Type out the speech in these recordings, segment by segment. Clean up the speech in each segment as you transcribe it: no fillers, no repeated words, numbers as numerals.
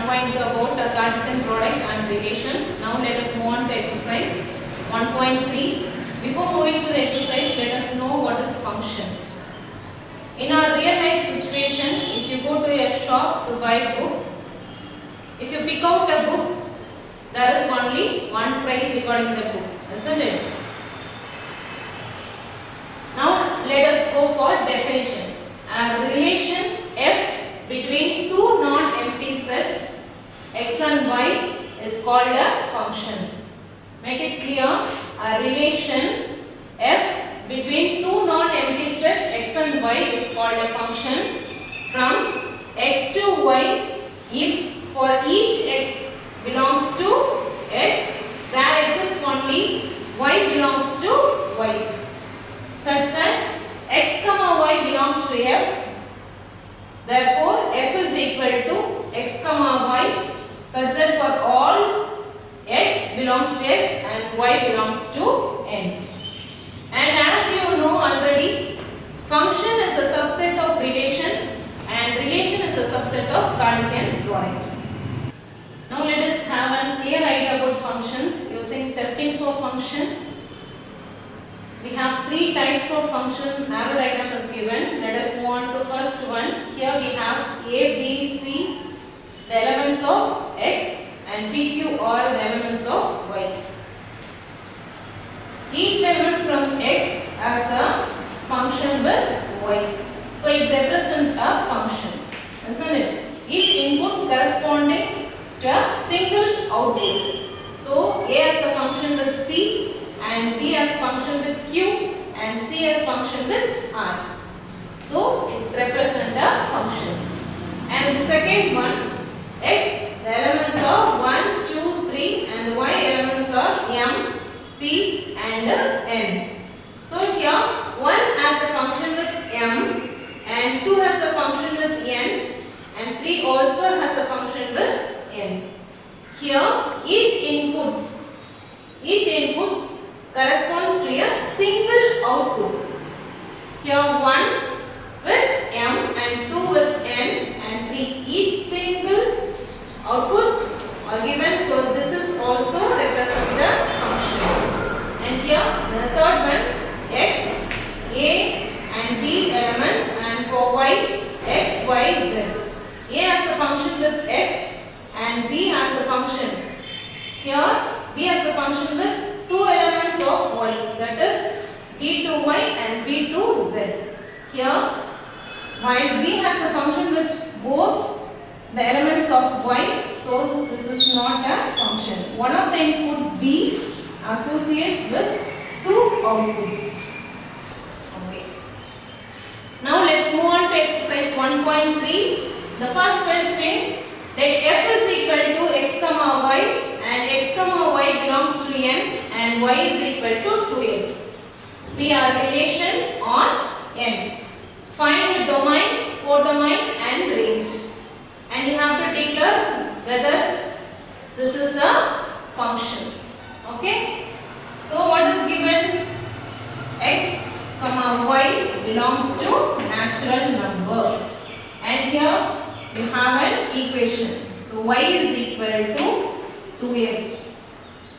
1.2 about the Cartesian product and relations. Now let us move on to exercise 1.3. Before moving to the exercise, let us know what is function. In our real life situation, if you go to a shop to buy books, if you pick out a book, there is only one price regarding the book, isn't it? Now let us go for definition. A relation F between two non-empty sets x and y is called a function. Make it clear. A relation F between two non-empty sets x and y is called a function from x to y if for each x belongs to x, there exists only y belongs to y, such that x comma y belongs to f. Therefore, f is equal to x comma y, such that for all x belongs to x and y belongs to n. And as you know already, function is a subset of relation and relation is a subset of Cartesian product. Now let us have a clear idea about functions using testing for function. We have three types of function. Arrow diagram is given. Let us move on to first one. Here we have a, b, c, the elements of x, and p, q are the elements of y. Each element from x has a function with y. So it represents a function, isn't it? Each input corresponding to a single output. So a has a function with p, and b has function with q, and c has function with r. So it represents a function. And the second one, x, the elements are 1, 2, 3, and y elements are m, p, and n. So here 1 has a function with m, and 2 has a function with n, and 3 also has a function with n. Here each inputs corresponds to a single output. Here 1 with m and 2 with n and 3. Each single outputs are given. So this is also represent a function. And here the third one, x, a and b elements, and for y, x, y, z. A has a function with x and b has a function. Here b has a function with two elements of y, that is b to y and b to z. Here while b has a function with both the elements of y, so this is not a function. One of the input b associates with two outputs. Okay. Now let's move on to exercise 1.3. The first question, let f is equal to x comma y and x comma y belongs to n and y is equal to 2x. We are relation on n. Find the domain, codomain and range. And you have to declare whether this is a function. Okay. So what is given? X comma y belongs to natural number. And here you have an equation. So y is equal to 2x.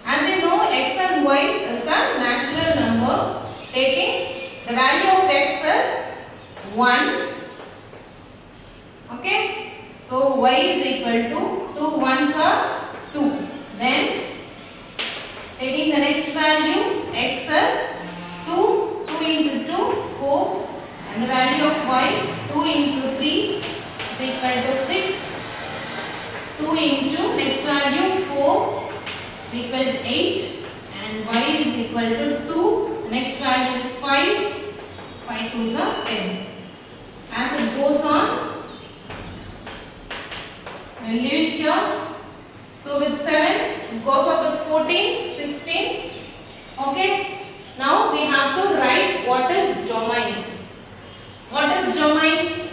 As you know, x and y is a natural number. Taking the value of x as 1. Okay. So y is equal to 2 ones are 2. Then taking the next value, x as 2, 2 into 2, 4, and the value of y, 2 into 3 is equal to 6, 2 into next value, 4 is equal to 8, and y is equal to 2, the next value is 5, 5 2s are 10. As it goes on, we will leave it here. So with 7, it goes up with 14, 16. Okay. Now we have to write what is domain. What is domain?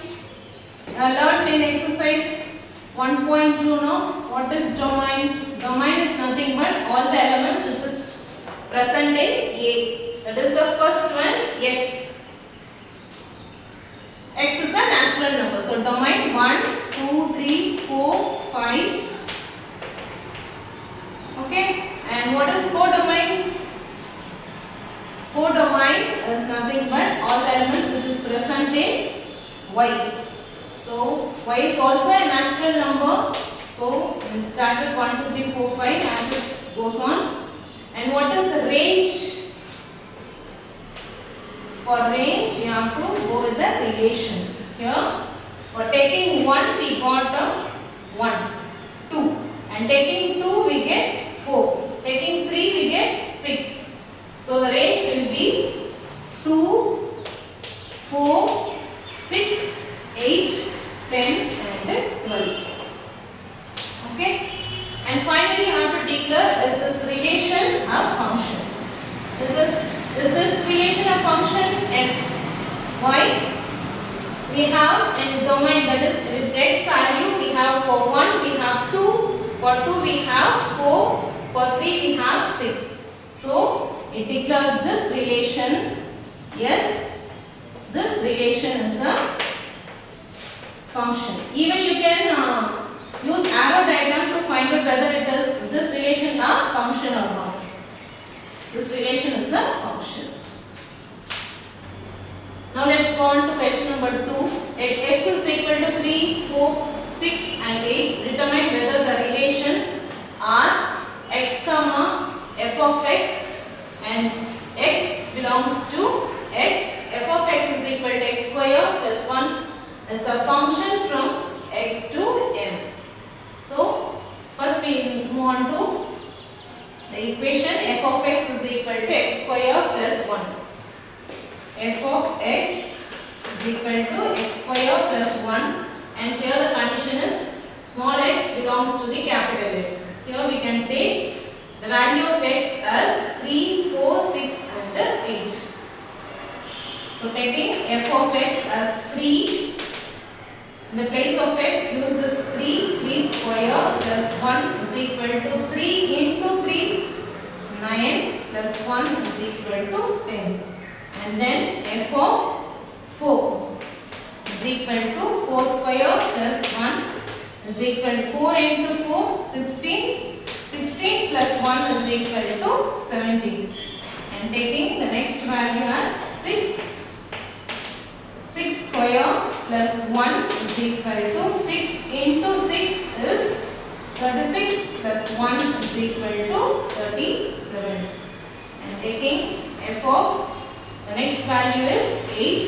Learned in exercise 1.2 now. What is domain? Domain is nothing but all the elements which is present in A. That is the first one, x. X is a natural number. So domain 1, 2, 3, 4, 5, prime is nothing but all the elements which is present in y. So y is also a natural number. So we start with 1, 2, 3, 4, 5 as it goes on. And what is the range? For range, you have to go with the relation. Here, for taking 1, we got a 1, 2. And taking 2, we get 4. Taking 3, we get 6. So the range will be 2, 4, 6, 8, 10 and 12. Okay? And finally, you have to declare, is this relation a function? Is this relation a function? Yes. Why? We have in domain, that is with x value, we have for 1 we have 2, for 2 we have 4, for 3 we have 6. So it declares this relation. Yes, this relation is a function. Even you can use arrow diagram to find out whether it is this relation a function or not. This relation is a function. Now let's go on to question number 2. At x is equal to 3, 4, 6 and 8, determine whether the relation R x comma f of x and x belongs to x, f of x is equal to x square plus 1 is a function from x to m. So first we move on to the equation f of x is equal to x square plus 1. F of x is equal to x square plus 1, and here the condition is small x belongs to the capital X. Here we can take the value of x as 3, 4, 6 and 8. So taking f of x as 3, in the place of x use this 3 square plus 1 is equal to 3 into 3, 9 plus 1 is equal to 10. And then f of 4 is equal to 4 square plus 1 is equal to 4 into 4, 16. 16 plus 1 is equal to 17. And taking the next value as 6. 6 square plus 1 is equal to 6 into 6 is 36 plus 1 is equal to 37. And taking f of the next value is 8.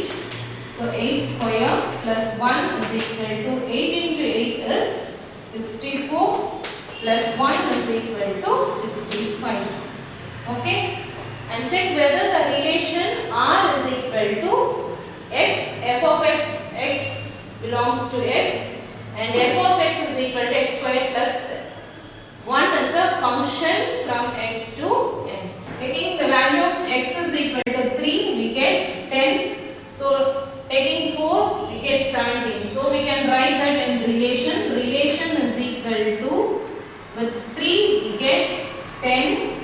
So 8 square plus 1 is equal to 8 into 8 is 64 plus 1 is equal to 65. Okay? And check whether the relation R is equal to x, f of x, x belongs to x, and f of x is equal to x square plus 1 is a function from x to n. Taking the value of x is equal to 3, we get 10. So taking 4, we get 17. So we can write that in relation. Relation is equal to, with 3 we get 10,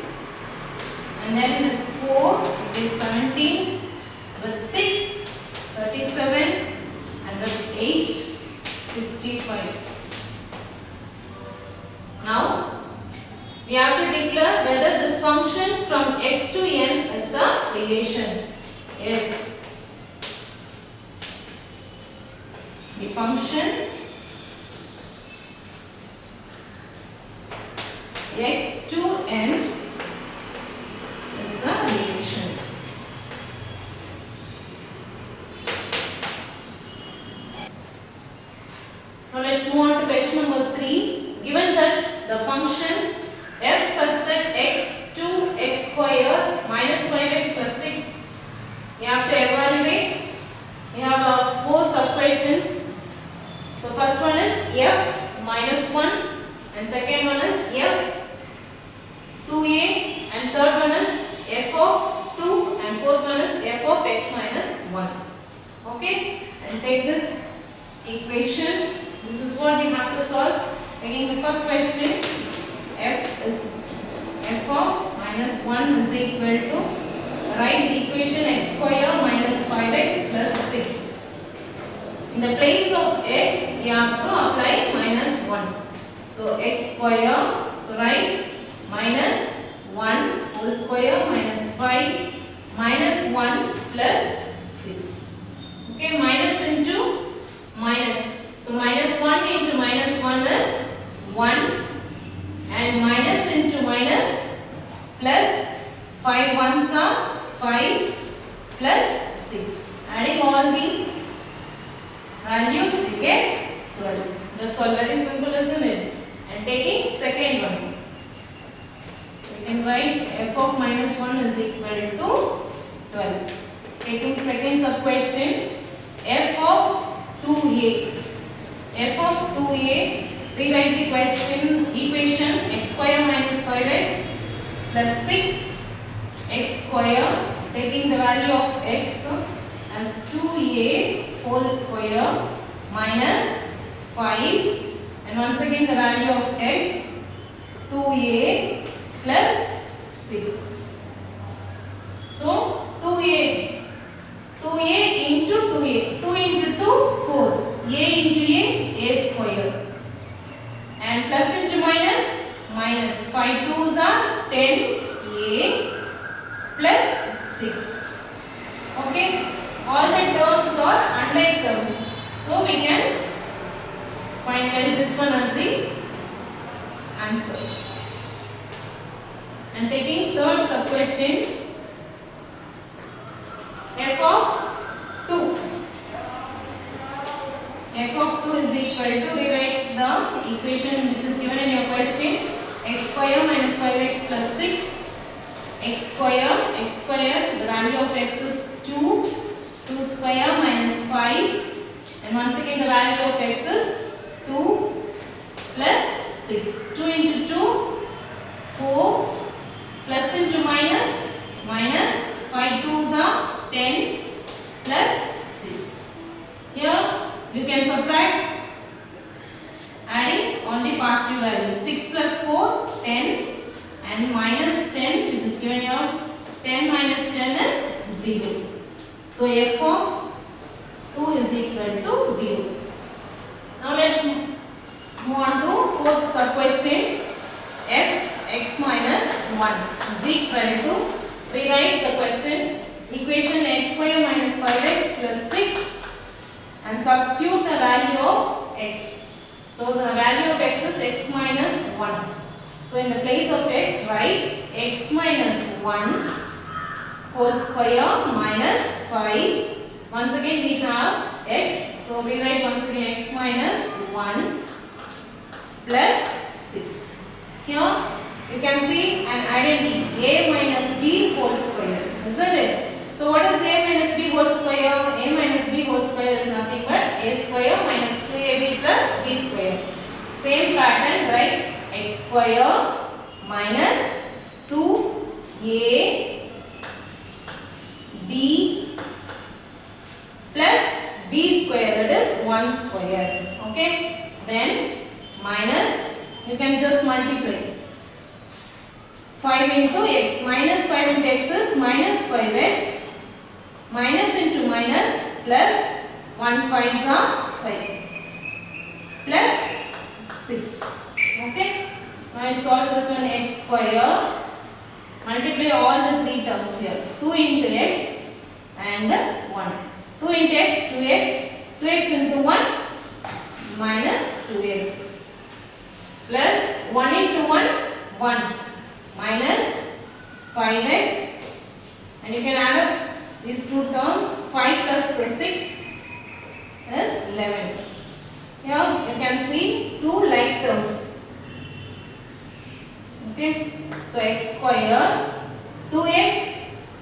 and then with 4 we get 17, with 6 37, and with 8 65. Now we have to declare whether this function from x to n is a relation. Yes. The function x to n is a relation. Now let's move on to question number 3. Given that the function f such that x to x square minus 5x plus 6, we have to evaluate. We have 4 sub-questions. So first one is f minus 1, and second one is f 2a, and third one is f of 2, and fourth one is f of x minus 1. Okay, and take this equation. This is what we have to solve. Taking the first question, f is f of minus 1 is equal to, write the equation x square minus 5x plus 6. In the place of x, we have to apply minus 1. So x square, so write minus 1 whole square minus 5 minus 1 plus 6. Okay, minus into minus. So minus 1 into minus 1 is 1 and minus into minus plus 5 ones are 5 plus 6. Adding all the values we get 12. That's all, very simple, isn't it? And taking second one. We can write f of minus 1 is equal to 12. Taking second sub question, f of 2a. F of 2a, rewrite the question equation x square minus 5x plus 6x square, taking the value of x as 2a whole square minus 5, and once again the value of x 2a plus 6. So 2a into 2a, 2 into 2 4, a into a square, and plus into minus, minus 5 2s are 10a plus 6. Okay, all the terms are unlike terms, so we can finalize this one as the answer. And taking third sub question, f of 2. F of 2 is equal to, rewrite the equation which is given in your question, x square minus 5x plus 6, x square, the value of x is 2, 2 square minus 5, and once again the value of x is 2 plus 6. 2 into 2, 4, plus into minus, minus 5 2s are 10 plus 6. Here you can subtract, adding on the positive values. 6 plus 4, 10, and minus 10 which is given here, 10 minus 10 is 0. So f of 2 is equal to 0. Now let's move on to fourth sub question, f x minus 1 is equal to, rewrite the question equation x square minus 5x plus 6 and substitute the value of x. So the value of x is x minus 1. So in the place of x, write x minus 1 whole square minus 5. Once again we have x, so we write once again x minus 1 plus 6. Here you can see an identity, a minus b whole square, isn't it? So what is a minus b whole square? A minus b whole square is nothing but a square minus 2ab plus b square. Same pattern, right? X square minus 2a b plus b square, that is 1 square. Okay? Then minus, you can just multiply. 5 into x, minus 5 into x is minus 5x, minus into minus, plus 1 5s are 5, plus 6. Okay, now I solve this one, x square, multiply all the three terms here, 2 into x and 1, 2 into x, 2x, 2x into 1, minus 2x, plus 1 into 1, 1. Minus 5x, and you can add up these two terms, 5 plus 6 is 11. Here you can see two like terms. Okay, so x square, 2x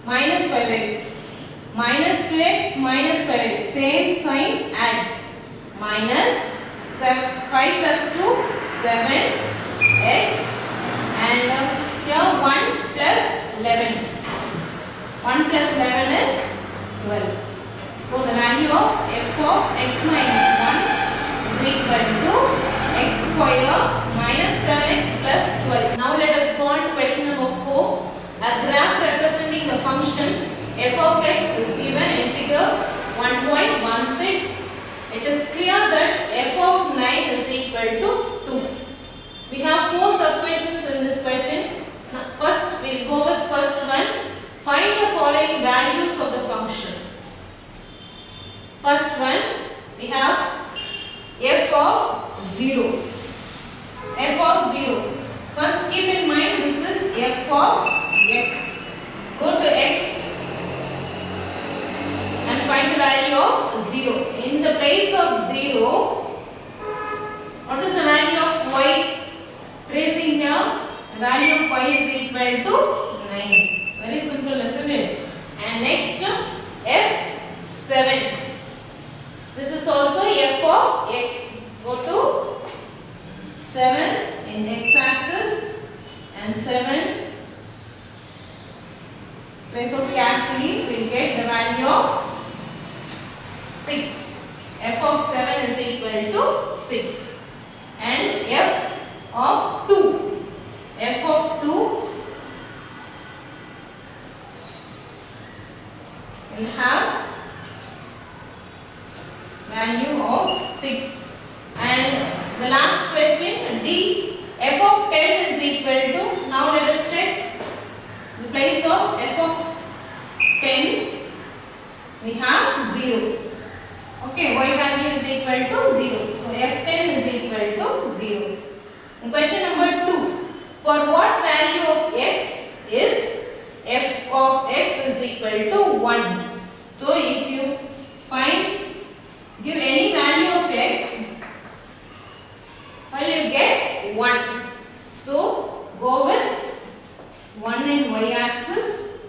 minus 5x, minus 2x minus 5x, same sign, add, minus 5 plus 2, 7x, and here 1 plus 11. 1 plus 11 is 12. So the value of f of x minus 1 is equal to x square minus 7x plus 12. Now let us go on to question number 4. A graph representing the function f of x is given in figure 1.16. It is clear that f of 9 is equal to 2. We have 4 sub-questions in this question. First, we will go with first one. Find the following values place of 0, what is the value of y? Tracing here, the value of y is equal to 9. Very simple, isn't it? And next, f7. This is also f of x. Go to 7 in x-axis and 7. Place out carefully, we will get the value of 6. F of 7 is equal to 6. And f of 2. F of 2 will have value of 6. And the last question, D. F of 10 is equal to, now let us check the place of f of 10. We have 0. Okay, y value is equal to 0. So f10 is equal to 0. And question number 2. For what value of x is f of x is equal to 1? So if you give any value of x, well, you get 1. So go with 1 in y-axis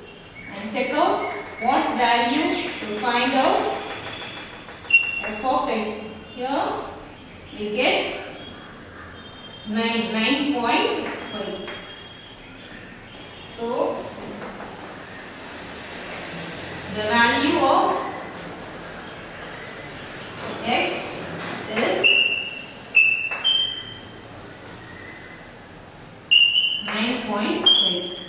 and check out what value to find out f of x. Here we get 9.5. So the value of x is 9.5.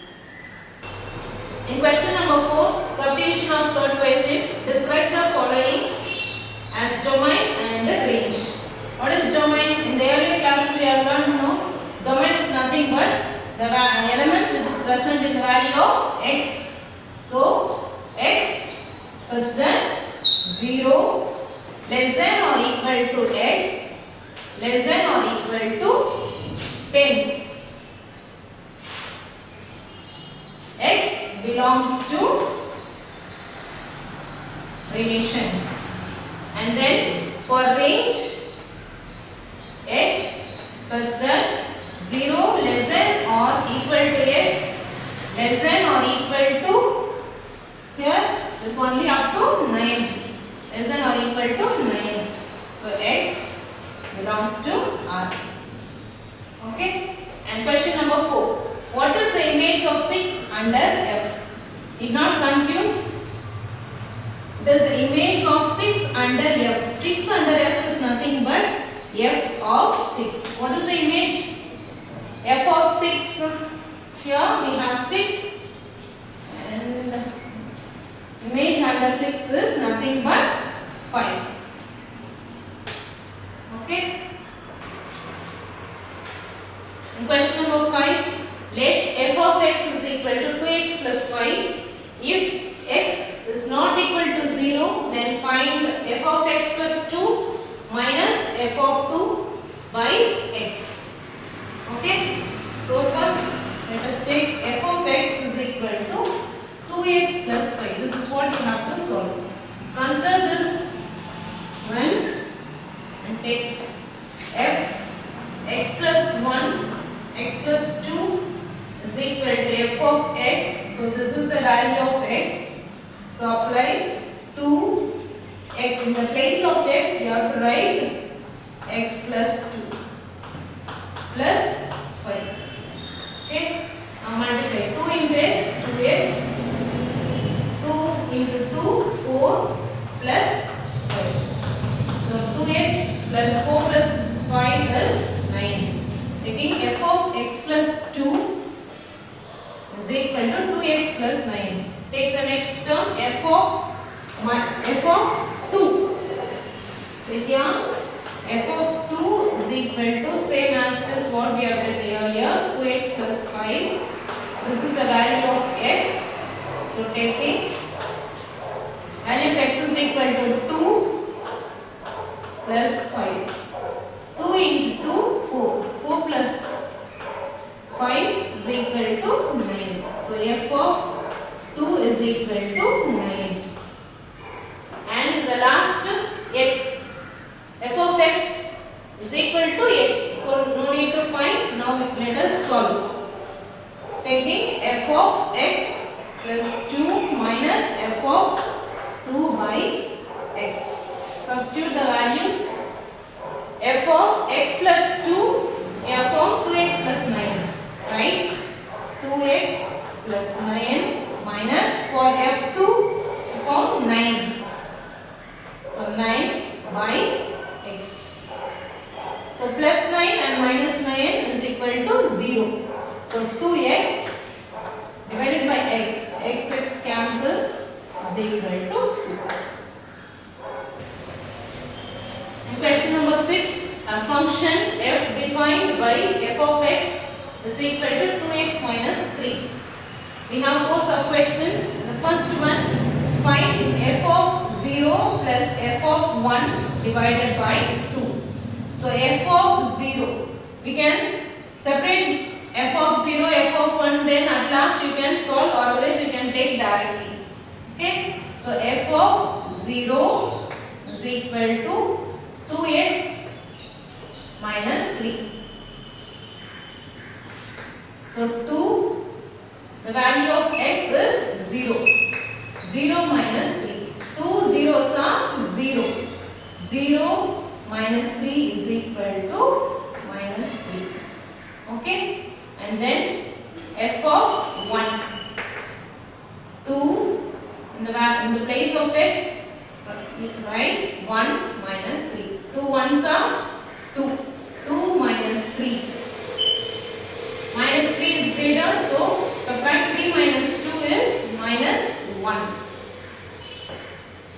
In question number 4, subdivision of third question, describe the following as domain and range. What is domain? In the earlier classes we have learned, no? Domain is nothing but the elements which is present in the value of x. So x such that 0 less than or equal to x less than or equal to 10. X belongs to relation. And then for range, x such that 0 less than or equal to x less than or equal to, here is only up to 9, less than or equal to 9. So x belongs to R. Okay. And question number 4. What is the image of 6 under f? Did not confuse. It is the image of 6 under f. 6 under f is nothing but f of 6. What is the image? F of 6. Here we have 6 and image under 6 is nothing but 5. Okay. In question number 5, let f of x is equal to 2x plus 5. If x is not equal to 0, then find f of x plus 2 minus f of 2 by x. Okay. So first let us take f of x is equal to 2x plus 5. This is what you have to solve. Consider this one and take f x plus 1 x plus 2 is equal to f of x. So this is the value of x. So apply 2x. In the place of x you have to write x plus 2 plus 5. Okay. Now multiply 2 into x, 2x, 2 into 2, 4 plus 5. So 2x plus 4 plus 5 is 9. Taking f of x plus 2 is equal to 2x plus 9. Take the next term f of 2. So here f of 2 is equal to same as what we have written earlier, 2x plus 5. This is the value of x. So taking value of x is equal to 2 plus 5. 2 into 2, 4. 4 plus 5 is equal to 9. So f of 2 is equal to 9. And the last x. plus 2 minus f of 2 by x. Substitute the values. F of x plus 2, f of 2x plus 9, right? 2x plus 9 minus for f2 for 9. So 9 by x. So plus 9 and minus 9 is equal to 0. So 2x divided by x, x cancel is equal to 2. And question number 6, a function f defined by f of x is equal to 2x minus 3. We have 4 sub questions. The first one, find f of 0 plus f of 1 divided by 2. So f of 0, we can separate f of 0, f of 1, then at last you can solve, or otherwise you can take directly. Okay, so f of 0 is equal to 2x minus 3. So 2, the value of x is 0. 0 minus 3. 2 zeros are 0. 0 minus 3 is equal to minus 3. Okay, and then f of 1. 2 in the place of x, write 1 minus 3. 2 ones are 2. 2 minus 3. Minus 3 is greater, so subtract 3 minus 2 is minus 1.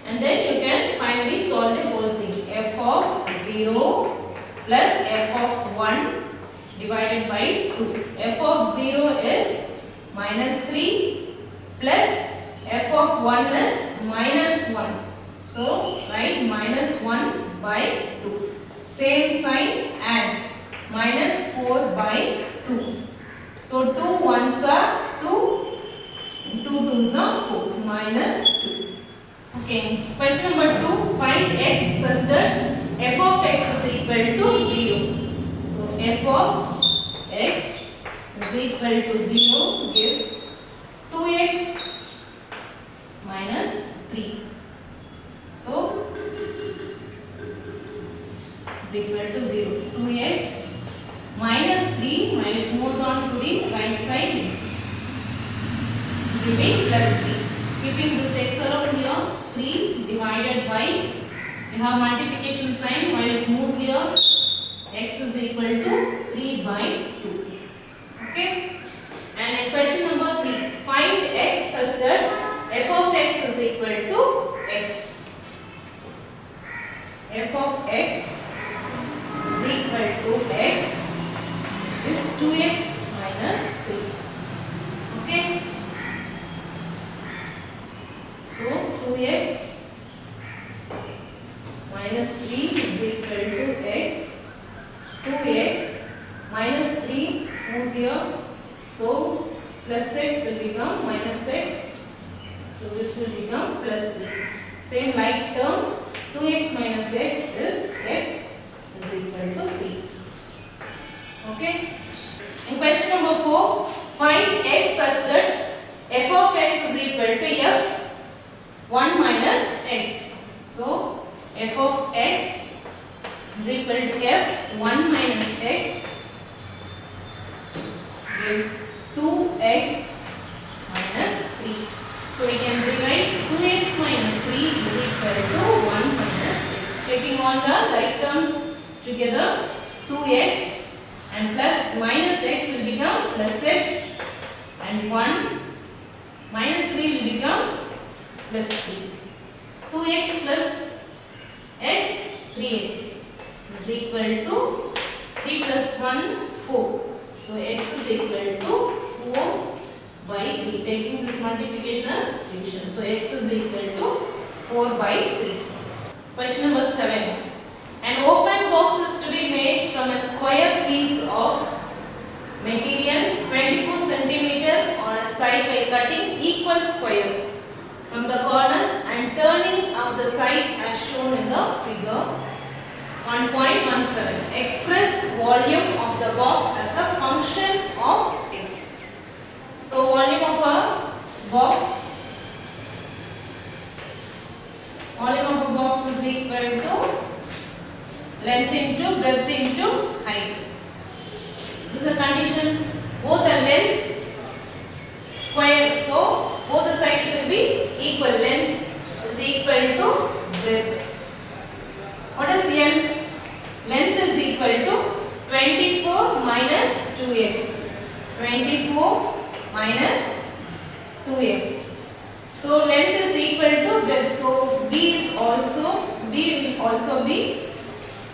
And then you can finally solve the whole thing. F of 0 plus f of 1 divided by 2. F of 0 is minus 3 plus f of 1 is minus 1. So write minus 1 by 2. Same sign, add minus 4 by 2. So 2 ones are 2, 2 twos are 4, minus 2. Okay, question number 2, find x such that f of x is equal to 0. So f of x is equal to 0 gives 2x minus 3. So is equal to 0. 2x minus 3, when it moves on to the right side, it will be plus 3. Keeping this x around here, 3 divided by, we have multiplication sign, while it moves here, x is equal to 3 by 2. Okay? And in question number 3, find x such that f of x is equal to x. F of x is equal to x is 2x minus 3. Okay? So 2x minus 3 is equal to x. 2x minus 3 moves here. So plus x will become minus x. So this will become plus 3. Same like terms, 2x minus x is equal to 3. Okay? In question number 4, find x such that f of x is equal to f 1 minus x. So f of x is equal to f 1 minus x gives 2x minus 3. So we can rewrite 2x minus 3 is equal to 1 minus x. Taking all the like terms together, 2x and plus minus x will become plus x, and 1 minus 3 will become plus 3. 2x plus x, 3x is equal to 3 plus 1, 4. So x is equal to 4 by 3. Taking this multiplication as division. So x is equal to 4 by 3. Question number 7. An open box is to be made from a square piece of material 24 cm on a side by cutting equal squares from the corners and turning up the sides as shown in the figure 1.17. Express volume of the box as a function of x. So volume of a box length into breadth into height. This is a condition. Both the length square, so both the sides will be equal. Length is equal to breadth. What is L? Length is equal to 24 minus 2x. 24 minus 2x. So length is equal to breadth. So B will also be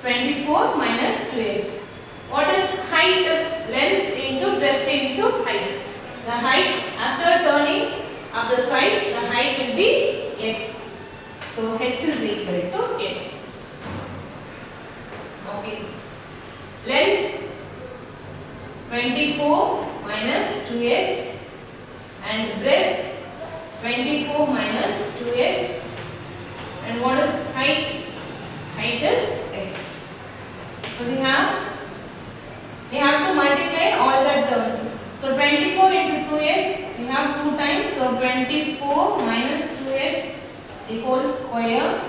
24 minus 2x. What is height? Length into breadth into height. The height after turning of the sides, the height will be x. So h is equal to x. Okay. Length 24 minus 2x and breadth 24 minus 2x. And what is height? Height is x. So we have to multiply all the terms. So 24 into 2x, we have 2 times. So 24 minus 2x the whole square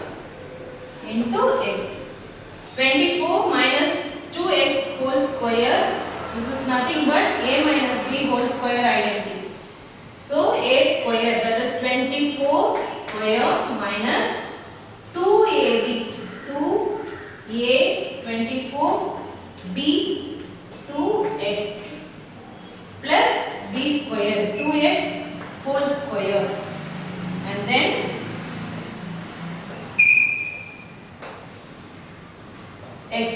into x. 24 minus 2x whole square. This is nothing but a minus b whole square identity. So a square, that is 24 square minus 2ab. 2a 24 b 2x plus b square 2x whole square, and then x.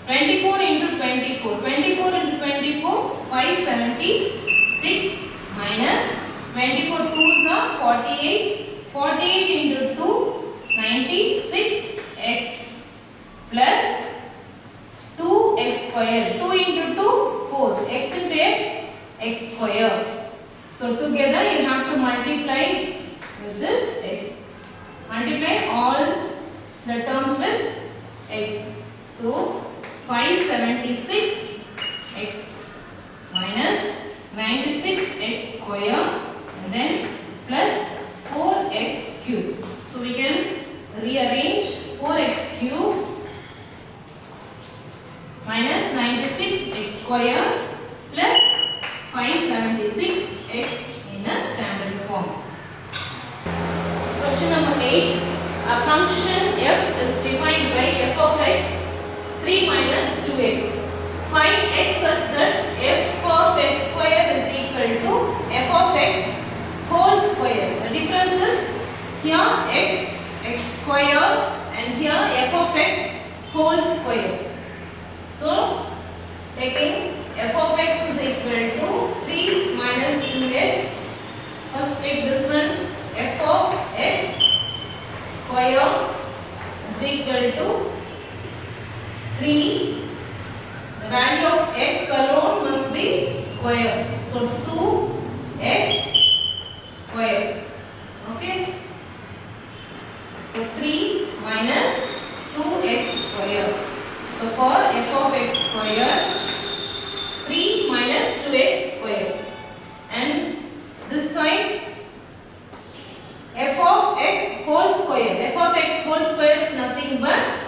24 into 24 into 24 576 minus 24 2s are 48. 48 into 2 96x plus 2x square. 2 into 2 4. X into x square. So together you have to multiply with this x. Multiply all the terms with x. So 576 x minus 96x square and then plus 4x cube. So we can rearrange 4x cube minus 96x square plus 576x in a standard form. Question number 8. A function f is defined by f of x 3 minus 2x. Find x such that f of x square is equal to f of x whole square. The difference is here x square and here f of x whole square. So taking f of x is equal to 3 minus 2x. First take this one, f of x square is equal to 3. The value of x alone must be square. So 2x square. Okay. So 3 minus 2x square. So for f of x square, 3 minus 2x square. And this side, f of x whole square. F of x whole square is nothing but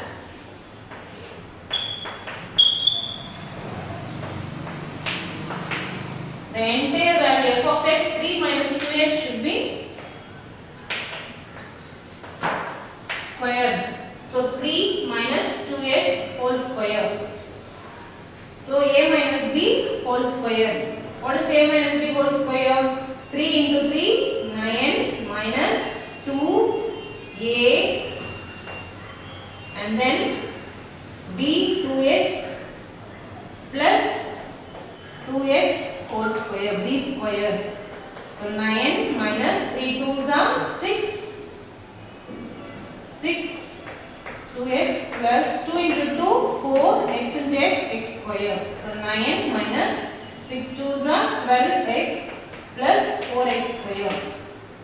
the entire value f of x 3 minus 2x should be squared. So 3 minus 2x whole square. So a minus b whole square. What is a minus b whole square? 3 into 3 9 minus 2a and then b 2x plus 2x whole square, b square. So 9 minus 3 2s are 6. 6 2x plus 2 into 2 4 x into x square. So 9 minus 6 2s are 12x plus 4x square.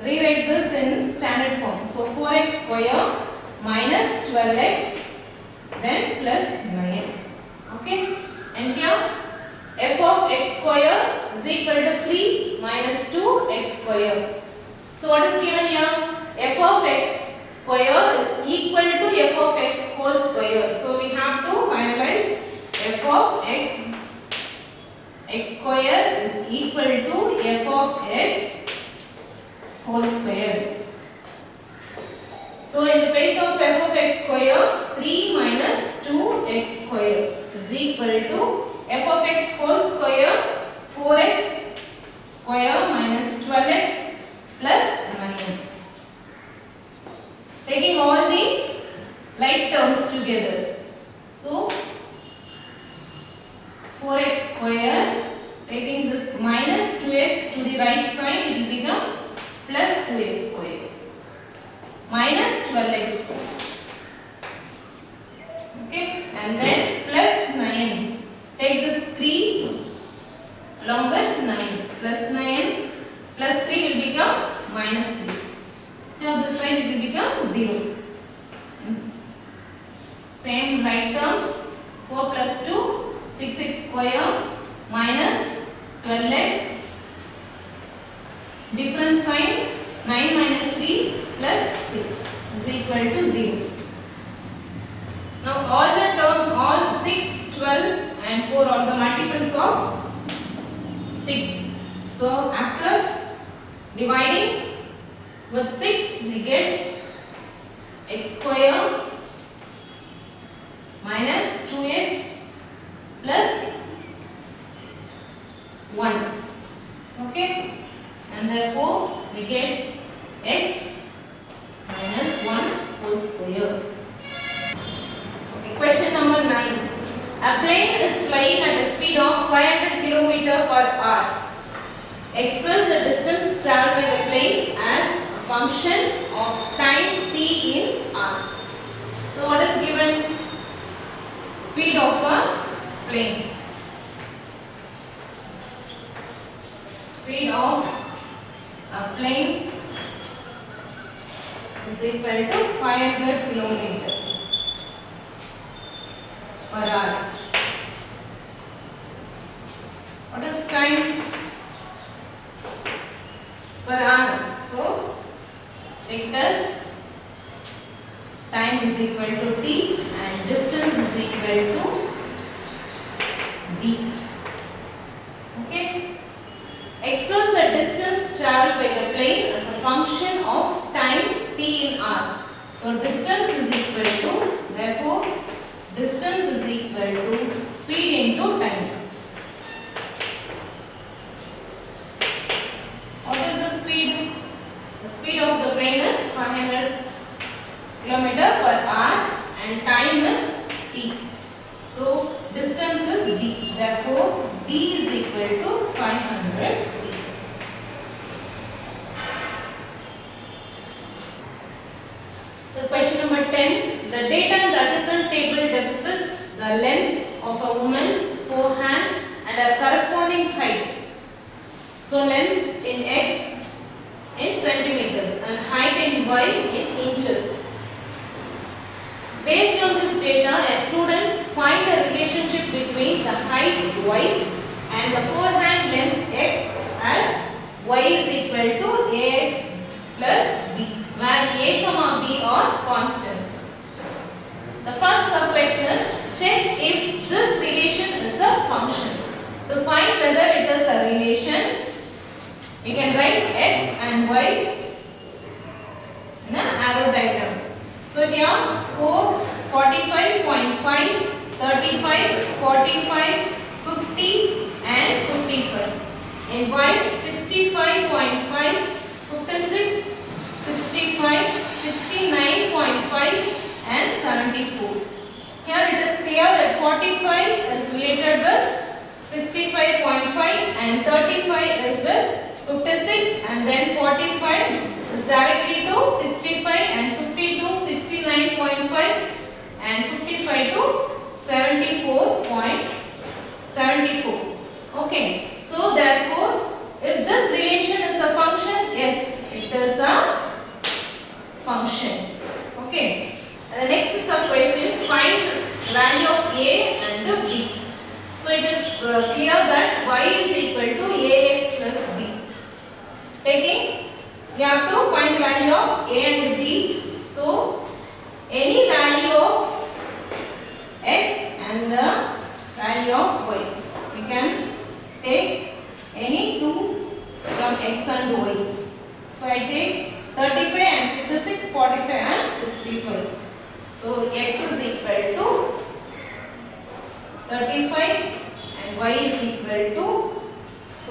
Rewrite this in standard form. So 4x square minus 12x then plus 9. Okay. And here f of x square is equal to 3 minus 2x square. So what is given here? F of x square is equal to f of x whole square. So we have to finalize f of x square is equal to f of x whole square. So in the place of f of x square, 3 minus 2x square is equal to f of x whole square, 4x square minus 12x plus 9. Taking all the like terms together. So 4x square, taking this minus 2x to the right side, it will become plus 2x square. Minus 12x. Okay, and then plus 9. Take this 3 along with 9. Plus 9 plus 3 will become minus 3. Now this side it will become 0. Same like terms. 4 plus 2, 6x square minus 12x. Different sign, 9 minus 3 plus 6 is equal to 0. Now all the term, all 6, 12 and 4 are the multiples of 6. So after dividing with 6 we get x square minus 2x plus 1. Okay, and therefore we get x minus 1 whole square. Okay, question number 9. A plane is flying at a speed of 500 km per hour. Express the distance traveled by the plane as a function of time t in hours. So what is given? Speed of a plane. Speed of a plane is equal to 500 km per hour. What is time per hour? So take this, time is equal to t and distance is equal to d. Okay. Express the distance traveled by the plane as a function of time t in hours. So distance is equal to, therefore distance is equal to speed into time. What is the speed? The speed of the plane is 500 km per hour and time is t. So distance is d. Therefore d is equal to 500 t. The question number 10. The data in the adjacent table depicts the length of a woman's forehand and her corresponding height. So length in x in centimeters and height in y in inches. Based on this data, students find a relationship between the height y and the forehand length x as y is equal to ax plus b, where a comma b are constants. The first sub-question is check if this relation is a function. To find whether it is a relation, we can write x and y in an arrow diagram. So here 4, 45.5, 35, 45, 50 and 55. In y 65.5, 56, 65, 69.5 and 74. Here it is clear that 45 is related with 65.5 and 35 is with 56 and then 45 is directly to 65 and 50 to 69.5 and 55 to 74.74. Okay, so therefore if this relation is a function, yes, it is a function. Okay, and the next sub-question, find the value of a and b. So it is clear that y is equal to ax plus b. Taking, we have to find the value of a and b. So any value of x and the value of y. We can take any two from x and y. So I take 35 and 56, 45 and 65. So x is equal to 35 and y is equal to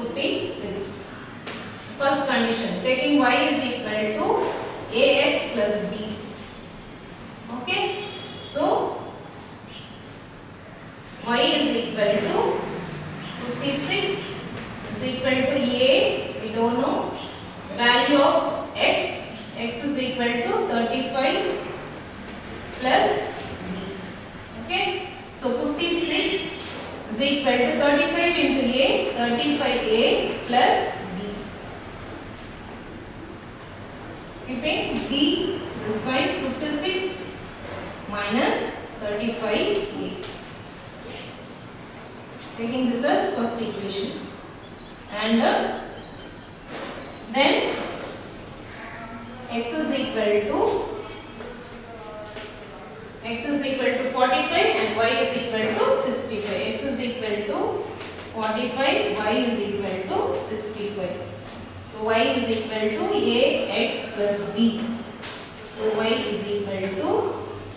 56. First condition, taking y is equal to ax plus b. Okay, so y is equal to 56 is equal to a, we don't know, value of x is equal to 35 plus b. Okay, so 56 is equal to 35 into a, 35a plus b. Keeping b this side, 56 minus 35a. Taking this as first equation. And then x is equal to 45 and y is equal to 65. X is equal to 45, y is equal to 65. So y is equal to ax plus b. So y is equal to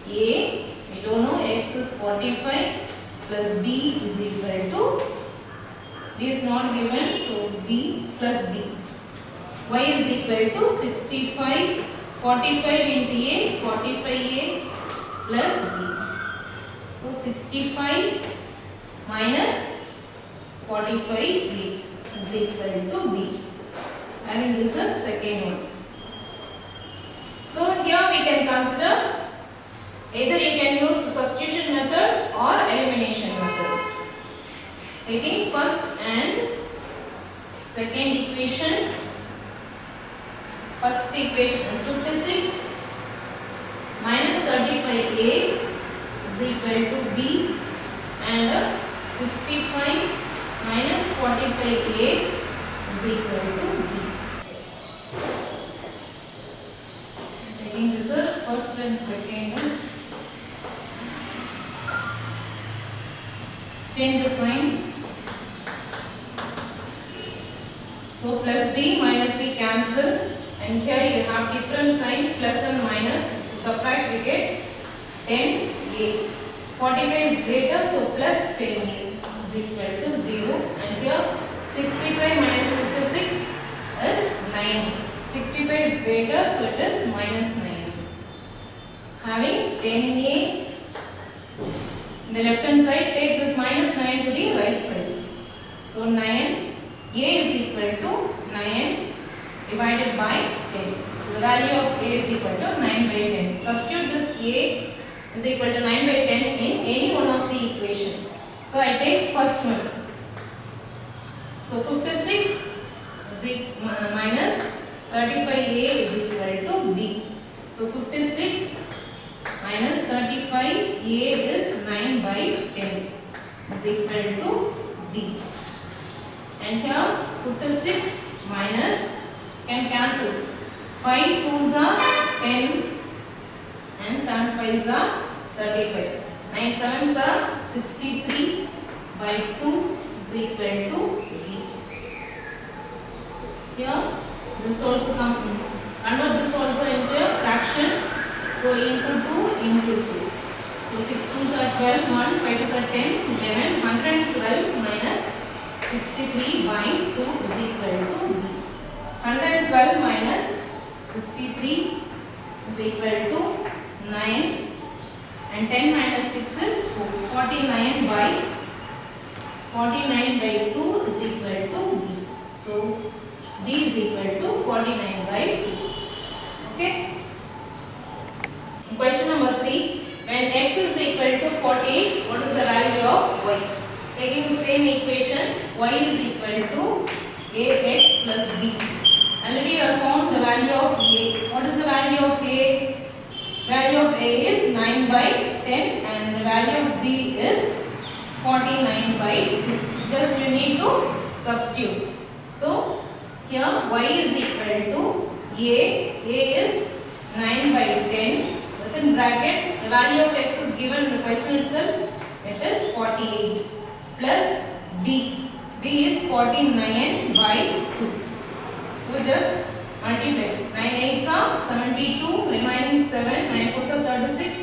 a, we don't know, x is 45 plus b is equal to, b is not given, so b plus b. Y is equal to 65, 45 into a, 45a plus b. So 65 minus 45a is equal to b. Having this as second one. So here we can consider either you can use the substitution method or elimination method. Taking first and second equation. First equation 56 minus 35a is equal to b, and 65 minus 45a is equal to b. Taking this as first and second one. Change the sign. So plus b minus b cancel. And here you have different sign, plus and minus. To subtract we get 10a. 45 is greater, so plus 10a is equal to 0. And here 65 minus 56 is 9. 65 is greater, so it is minus 9. Having 10a in the left hand side, take this minus 9 to the right side. So 9, a is equal to 9 divided by 10. So the value of a is equal to 9 by 10. Substitute this a is equal to 9 by 10 in any one of the equation. So I take first one. So 56 is minus 35a is equal to b. So 56 minus 35a is 9 by 10 is equal to b. And here 56 minus can cancel. 5 2s are 10 and 7 5s are 35. 9 7s are 63 by 2 is equal to b. Here this also convert this also into a fraction. So into 2 into 2. So 6 2s are 12, 1 5 2s are 10, 11, 112 minus 63 by 2 is equal to b. 112 minus 63 is equal to 9, and 10 minus 6 is 4. 49 by 2 is equal to b. So b is equal to 49 by 2. Okay. Question number 3. When x is equal to 48, what is the value of y? Taking the same equation, y is equal to ax plus b. Already we have found the value of a. What is the value of a? Value of a is 9 by 10 and the value of b is 49 by 2. Just you need to substitute. So here y is equal to a is 9 by 10, the within bracket the value of x is given in the question itself. It is 48 plus b. B is 49 by 2. So just multiply. 9 8s are 72, remaining 7, 9 4s are 36.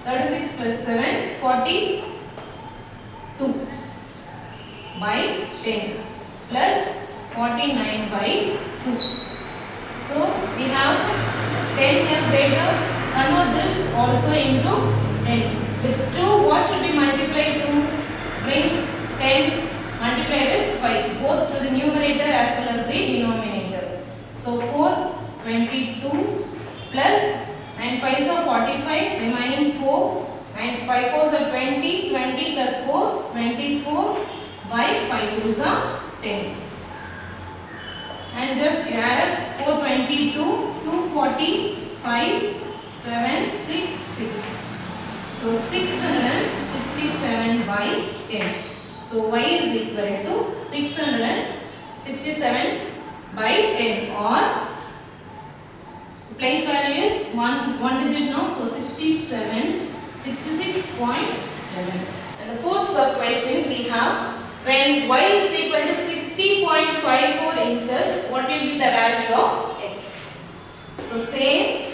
36 plus 7, 42 by 10 plus 49 by 2. So we have 10 here greater. Convert this also into 10. With 2, what should be multiplied to bring 10? Multiply with 5, both to the numerator as well as the denominator. So 4, 22 plus 9 5s are 45, remaining 4, and 5 4s are 20, 20 plus 4, 24 by 5 2s are 10. And just add 422, 245, 7, 6, 6. So 667 by 10. So y is equal to 667 by 10, or place value is one digit now, so 67, 66.7. And the fourth sub question we have, when y is equal to 60.54 inches, what will be the value of x? So same,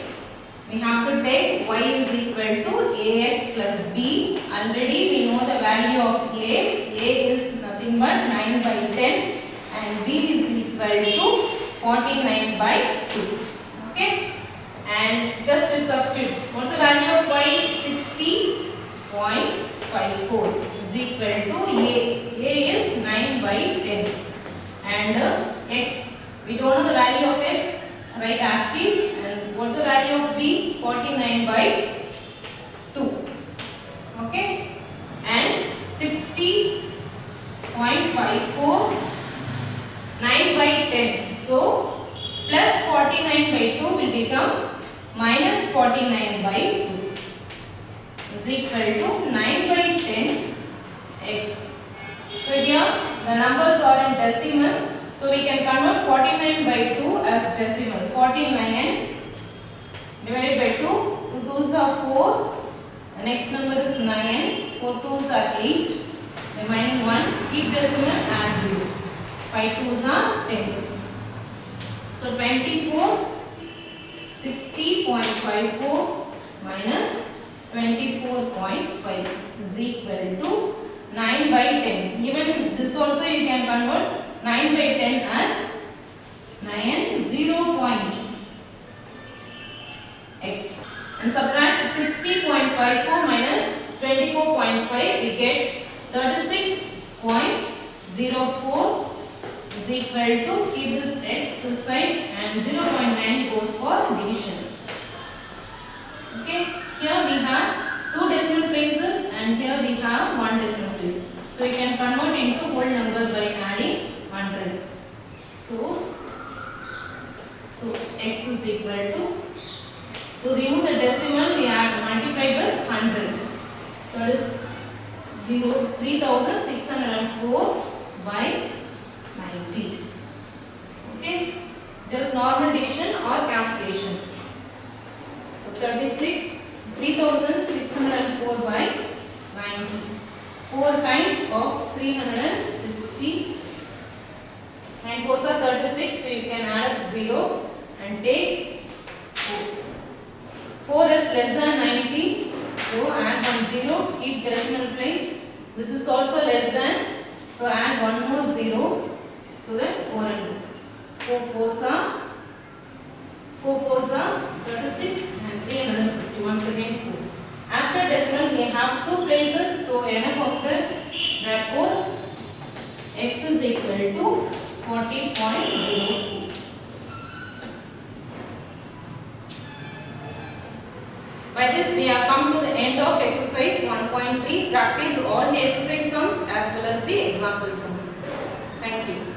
we have to take y is equal to ax plus b. Already we know the value of a. A is nothing but 9 by 10 and b is equal to 49 by 2. Okay? And just to substitute, what's the value of y? 60.54 is equal to a. A is 9 by 10. And x, we don't know the value of x, write as is. And what's the value of b? 49 by 2. Okay? And 60.54, 9 by 10. So plus 49 by 2 will become minus 49 by 2 is equal to 9 by 10 x. So here the numbers are in decimal. So we can convert 49 by 2 as decimal. 49 divided by 2. 2 2s are 4. The next number is 9. 4 2s are 8. Remaining 1. Keep decimal, add 0. 5 2s are 10. So 24. 60.54 minus 24.5 is equal to 9 by 10. Even this also you can convert 9 by 10 as 9 0 point x. And subtract 60.54 minus 24.5, we get 36.04 is equal to, keep this x this side, and 0.9 goes for division. Okay, here we have 2 decimal places and here we have 1 decimal place. So you can convert into whole number by adding 100. So x is equal to remove the decimal, we add multiply by 100. That is 3604 by 90. Okay, just normal division or cancellation. So 3604 by 90. 4 times of 360. 9 4s are 36, so you can add up 0 and take 4. 4 is less than 90, so add 1 0, keep decimal place. This is also less than, so add 1 more 0, so that 4 and 4 4s are 36 and 360. Once again 4. After decimal we have 2 places, so enough of that. Therefore x is equal to 40.04. By this we have come to the end of exercise 1.3. Practice all the exercise sums as well as the example sums. Thank you.